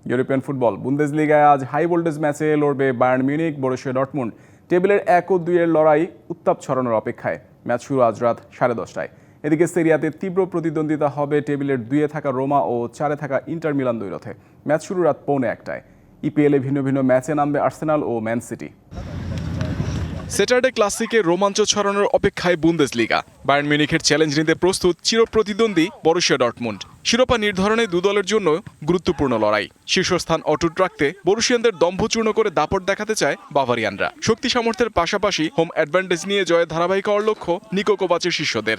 European football বুন্দেসলিগায় আজ high voltage ম্যাচে লড়বে বায়ার্ন মিউনিখ বরুসিয়া ডর্টমুন্ড। টেবিলের 1 ও 2 এর লড়াই উত্তাপ ছড়ানোর অপেক্ষায়। ম্যাচ শুরু আজ রাত 10:30টায়। এদিকে সেরিয়াতে তীব্র প্রতিদ্বন্দ্বিতা হবে টেবিলের 2-এ থাকা রোমা ও 4-এ থাকা ইন্টার মিলান দ্বৈরথে। ম্যাচ শুরু রাত 1:45টায়। ইপিএলে ভিন্ন ভিন্ন ম্যাচে নামবে আর্সেনাল ও ম্যান সিটি। স্যাটারডে ক্লাসিকে রোমাঞ্চ ছড়ানোর অপেক্ষায় বুন্দেসলিগা। বায়ার্ন মিউনিখের চ্যালেঞ্জ নিতে প্রস্তুত চিরপ্রতিদ্বন্দ্বী বরুসিয়া ডর্টমুন্ড। শিরোপা নির্ধারণে দু দলের জন্য গুরুত্বপূর্ণ লড়াই। শীর্ষস্থান অটুট রাখতে বরুসিয়ানদের দম্ভচূর্ণ করে দাপট দেখাতে চায় বাভারিয়ানরা। শক্তি সামর্থ্যের পাশাপাশি হোম অ্যাডভান্টেজ নিয়ে জয়ে ধারাবাহিক হওয়ার লক্ষ্য নিকো কোভাচের শিষ্যদের।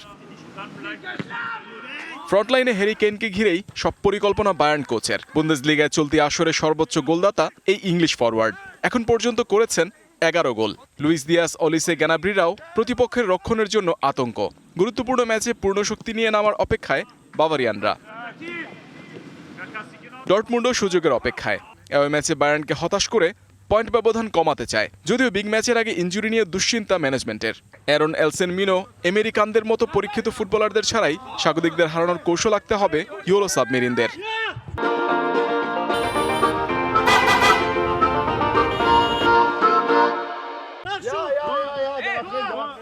ফ্রন্টলাইনে হ্যারি কেনকে ঘিরেই সব পরিকল্পনা বায়ার্ন কোচের। বুন্দেসলিগায় চলতি আসরে সর্বোচ্চ গোলদাতা এই ইংলিশ ফরওয়ার্ড। এখন পর্যন্ত করেছেন 11 গোল। লুইস দিয়াস, অলিসে গ্যানাব্রিরাও প্রতিপক্ষের রক্ষণের জন্য আতঙ্ক। গুরুত্বপূর্ণ ম্যাচে পূর্ণ শক্তি নিয়ে নামার অপেক্ষায় বাভারিয়ানরা। ডর্টমুন্ডও সুযোগের অপেক্ষায়। এই ম্যাচে বায়ার্নকে হতাশ করে পয়েন্ট ব্যবধান কমাতে চায়। যদিও বিগ ম্যাচের আগে ইনজুরি নিয়ে দুশ্চিন্তা ম্যানেজমেন্টের। অ্যারন এলসেন মিনো, আমেরিকানদের মতো পরীক্ষিত ফুটবলারদের ছাড়াই স্বাগতিকদের হারানোর কৌশল আঁকতে হবে ইয়েলো সাবমেরিনদের।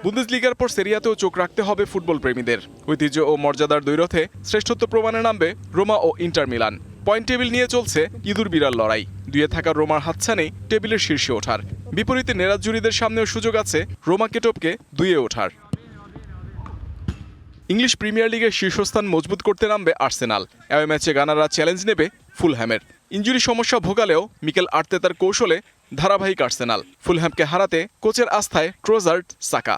বুন্দেসলিগার পর সেরিয়াতেও চোখ রাখতে হবে ফুটবল প্রেমীদের। ঐতিহ্য ও মর্যাদার দ্বৈরথে শ্রেষ্ঠত্ব প্রমাণে নামবে রোমা ও ইন্টার মিলান। পয়েন্ট টেবিল নিয়ে চলছে ইঁদুর বিড়াল লড়াই। 2-এ থাকা রোমার হাতছানি টেবিলের শীর্ষে ওঠার। বিপরীতে নেরাজ্জুরিদের সামনেও সুযোগ আছে রোমাকে টপকে 2-এ ওঠার। ইংলিশ প্রিমিয়ার লিগের শীর্ষস্থান মজবুত করতে নামবে আর্সেনাল। এই ম্যাচে গানাররা চ্যালেঞ্জ নেবে ফুলহ্যামের। ইনজুরি সমস্যা ভোগালেও মিকেল আর্তেতার কৌশলে ধারাবাহিক আর্সেনাল। ফুলহ্যামকে হারাতে কোচের আস্থায় ট্রোজার্ড, সাকা।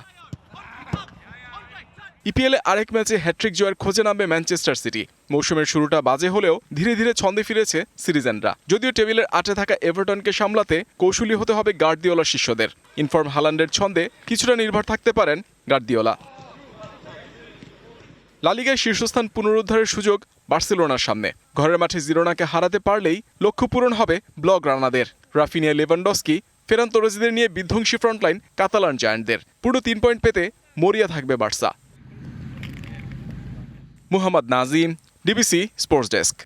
ইপিএলে আরেক ম্যাচে হ্যাট্রিক জয়ের খোঁজে নামবে ম্যানচেস্টার সিটি। মৌসুমের শুরুটা বাজে হলেও ধীরে ধীরে ছন্দে ফিরেছে সিরিজেনরা। যদিও টেবিলের 8-এ থাকা এভারটনকে সামলাতে কৌশলী হতে হবে গার্দিওলার শিষ্যদের। ইনফর্ম হালান্ডের ছন্দে কিছুটা নির্ভর থাকতে পারেন গার্দিওলা। লা লিগায় শীর্ষস্থান পুনরুদ্ধারের সুযোগ বার্সেলোনার সামনে। ঘরের মাঠে জিরোনাকে হারাতে পারলেই লক্ষ্য পূরণ হবে ব্লগ রানাদের। রাফিনিয়া, লেভানডস্কি, ফেরান তোরেজদের নিয়ে বিধ্বংসী ফ্রন্টলাইন কাতালান জায়ান্টদের। পুরো 3 পয়েন্ট পেতে মরিয়া থাকবে Barca. Muhammad Nazim, DBC sports desk.